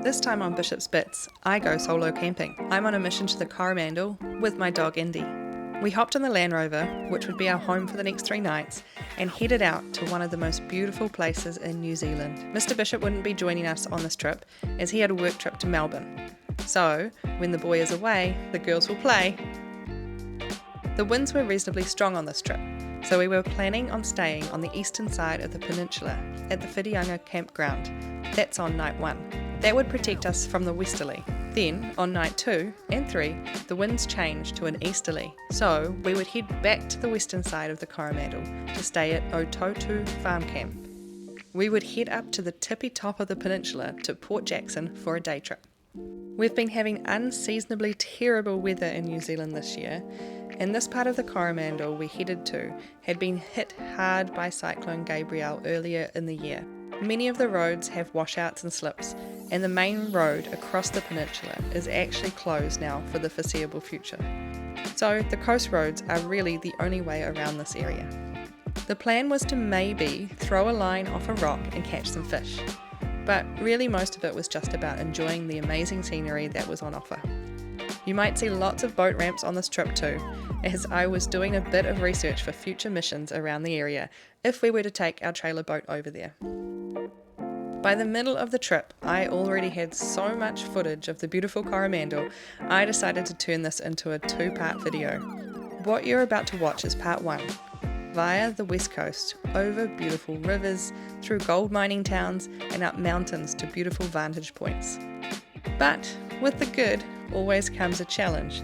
This time on Bishop's Bits, I go solo camping. I'm on a mission to the Coromandel with my dog Inde. We hopped in the Land Rover, which would be our home for the next 3 nights, and headed out to one of the most beautiful places in New Zealand. Mr. Bishop wouldn't be joining us on this trip, as he had a work trip to Melbourne. So, when the boy is away, the girls will play. The winds were reasonably strong on this trip, so we were planning on staying on the eastern side of the peninsula at the Whitianga campground. That's on night 1. That would protect us from the westerly. Then, on night 2 and 3, the winds changed to an easterly, so we would head back to the western side of the Coromandel to stay at Ototu Farm Camp. We would head up to the tippy top of the peninsula to Port Jackson for a day trip. We've been having unseasonably terrible weather in New Zealand this year, and this part of the Coromandel we headed to had been hit hard by Cyclone Gabrielle earlier in the year. Many of the roads have washouts and slips, and the main road across the peninsula is actually closed now for the foreseeable future. So the coast roads are really the only way around this area. The plan was to maybe throw a line off a rock and catch some fish, but really most of it was just about enjoying the amazing scenery that was on offer. You might see lots of boat ramps on this trip too, as I was doing a bit of research for future missions around the area if we were to take our trailer boat over there. By the middle of the trip, I already had so much footage of the beautiful Coromandel, I decided to turn this into a 2-part video. What you're about to watch is part 1, via the west coast, over beautiful rivers, through gold mining towns, and up mountains to beautiful vantage points. But with the good always comes a challenge,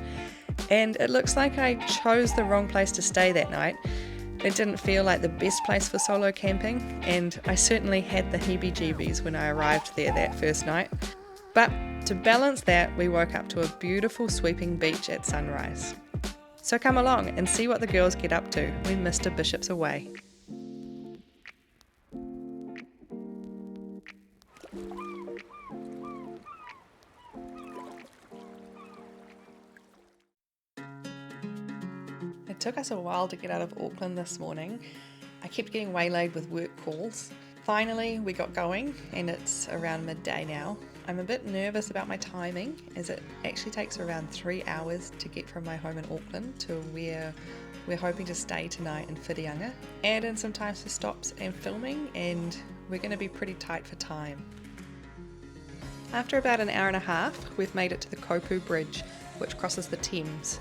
and it looks like I chose the wrong place to stay that night. It didn't feel like the best place for solo camping, and I certainly had the heebie-jeebies when I arrived there that first night. But to balance that, we woke up to a beautiful sweeping beach at sunrise. So come along and see what the girls get up to when Mr. Bishop's away. It took us a while to get out of Auckland this morning. I kept getting waylaid with work calls. Finally, we got going, and it's around midday now. I'm a bit nervous about my timing, as it actually takes around 3 hours to get from my home in Auckland to where we're hoping to stay tonight in Whitianga. Add in some times for stops and filming, and we're going to be pretty tight for time. After about an hour and a half, we've made it to the Kopu Bridge, which crosses the Thames.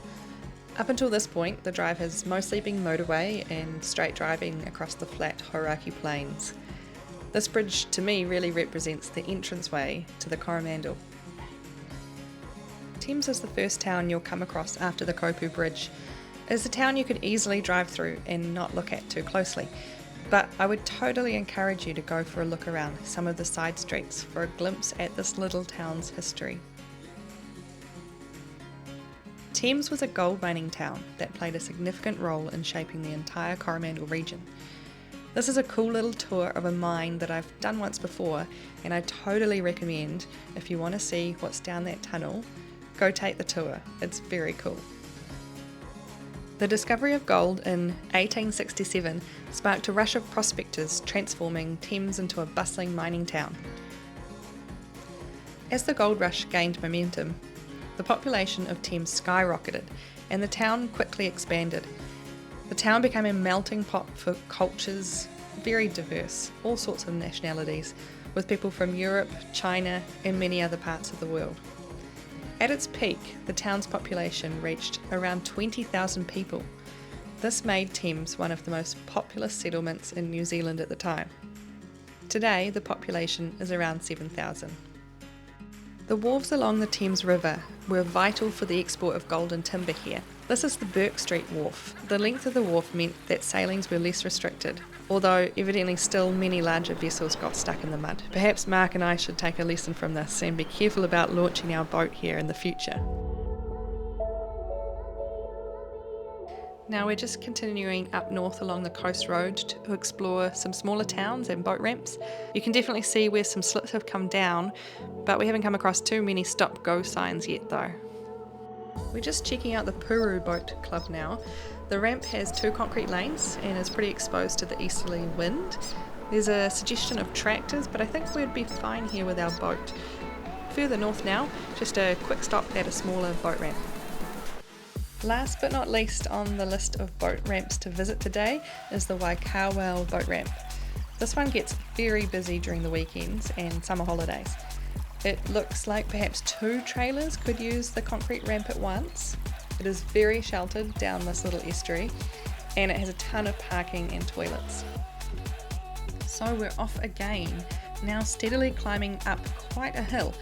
Up until this point, the drive has mostly been motorway and straight driving across the flat Hauraki Plains. This bridge to me really represents the entranceway to the Coromandel. Thames is the first town you'll come across after the Kopu Bridge. It's a town you could easily drive through and not look at too closely, but I would totally encourage you to go for a look around some of the side streets for a glimpse at this little town's history. Thames was a gold mining town that played a significant role in shaping the entire Coromandel region. This is a cool little tour of a mine that I've done once before, and I totally recommend, if you want to see what's down that tunnel, go take the tour. It's very cool. The discovery of gold in 1867 sparked a rush of prospectors, transforming Thames into a bustling mining town. As the gold rush gained momentum, the population of Thames skyrocketed, and the town quickly expanded. The town became a melting pot for cultures, very diverse, all sorts of nationalities, with people from Europe, China, and many other parts of the world. At its peak, the town's population reached around 20,000 people. This made Thames one of the most populous settlements in New Zealand at the time. Today, the population is around 7,000. The wharves along the Thames River were vital for the export of gold and timber here. This is the Burke Street Wharf. The length of the wharf meant that sailings were less restricted, although evidently still many larger vessels got stuck in the mud. Perhaps Mark and I should take a lesson from this and be careful about launching our boat here in the future. Now we're just continuing up north along the coast road to explore some smaller towns and boat ramps. You can definitely see where some slips have come down, but we haven't come across too many stop-go signs yet though. We're just checking out the Puru Boat Club now. The ramp has 2 concrete lanes and is pretty exposed to the easterly wind. There's a suggestion of tractors, but I think we'd be fine here with our boat. further north now, just a quick stop at a smaller boat ramp. Last but not least on the list of boat ramps to visit today is the Whitianga boat ramp. This one gets very busy during the weekends and summer holidays. It looks like perhaps 2 trailers could use the concrete ramp at once. It is very sheltered down this little estuary, and it has a ton of parking and toilets. So we're off again, now steadily climbing up quite a hill.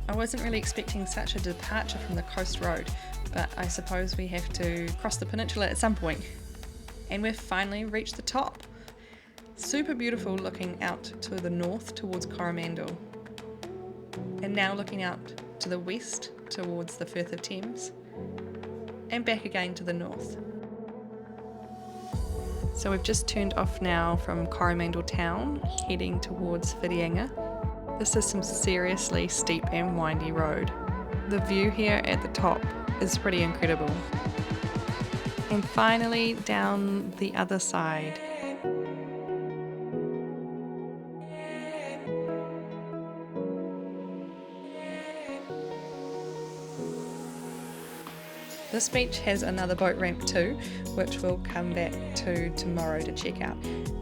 I wasn't really expecting such a departure from the coast road, but I suppose we have to cross the peninsula at some point. And we've finally reached the top. Super beautiful looking out to the north towards Coromandel. And now looking out to the west towards the Firth of Thames. And back again to the north. So we've just turned off now from Coromandel town, heading towards Whitianga. This is some seriously steep and windy road. The view here at the top is pretty incredible. And finally down the other side. This beach has another boat ramp too, which we'll come back to tomorrow to check out.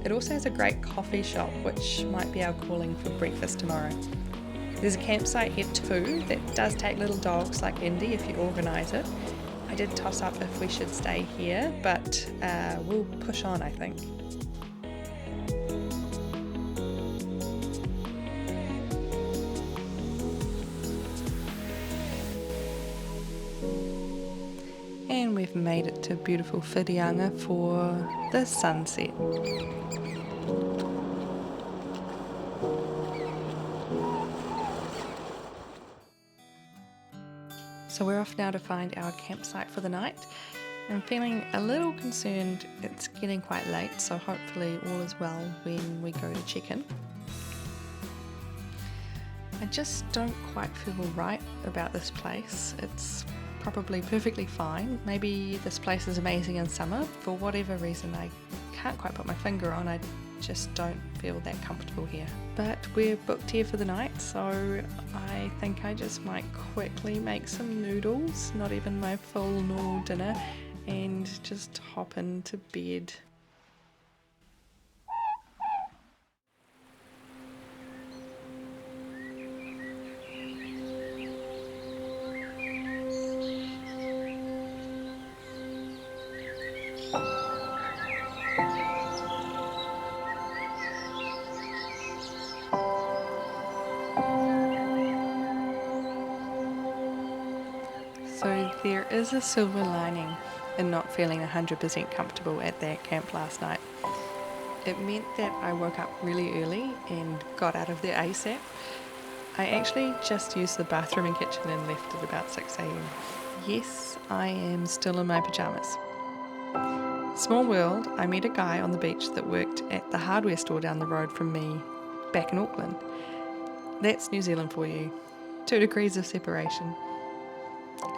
It also has a great coffee shop, which might be our calling for breakfast tomorrow. There's a campsite here too that does take little dogs like Inde if you organise it. I did toss up if we should stay here, but we'll push on, I think. And we've made it to beautiful Whitianga for the sunset. So we're off now to find our campsite for the night. I'm feeling a little concerned, it's getting quite late, so hopefully all is well when we go to check in. I just don't quite feel right about this place. It's probably perfectly fine. Maybe this place is amazing in summer. For whatever reason I can't quite put my finger on, I just don't feel that comfortable here. But we're booked here for the night, so I think I just might quickly make some noodles, not even my full normal dinner, and just hop into bed. So there is a silver lining in not feeling 100% comfortable at that camp last night. It meant that I woke up really early and got out of there ASAP. I actually just used the bathroom and kitchen and left at about 6 a.m. Yes, I am still in my pyjamas. Small world, I met a guy on the beach that worked at the hardware store down the road from me back in Auckland. That's New Zealand for you. 2 degrees of separation.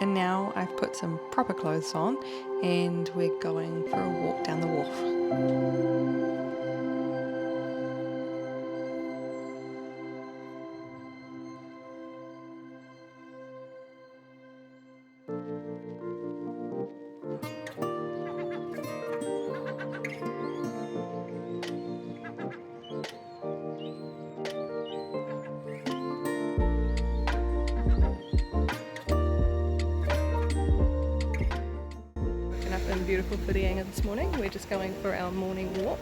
And now I've put some proper clothes on and we're going for a walk down the wharf. In beautiful Whitianga this morning. We're just going for our morning walk.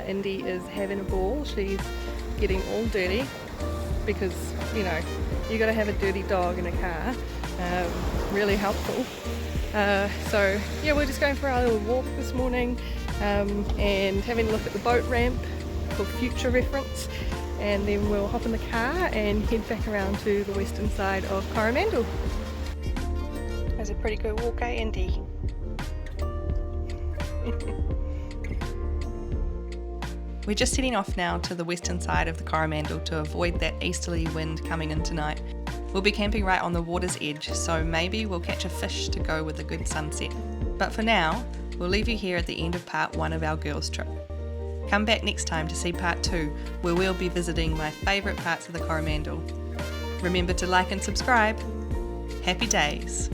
Inde is having a ball. She's getting all dirty because, you know, you got to have a dirty dog in a car. Really helpful. So yeah, we're just going for our little walk this morning and having a look at the boat ramp for future reference, and then we'll hop in the car and head back around to the western side of Coromandel. That's a pretty good walk, eh, Inde? We're just heading off now to the western side of the Coromandel to avoid that easterly wind coming in tonight. We'll be camping right on the water's edge, so maybe we'll catch a fish to go with a good sunset. But for now, we'll leave you here at the end of part 1 of our girls' trip. Come back next time to see part 2, where we'll be visiting my favourite parts of the Coromandel. Remember to like and subscribe. Happy days!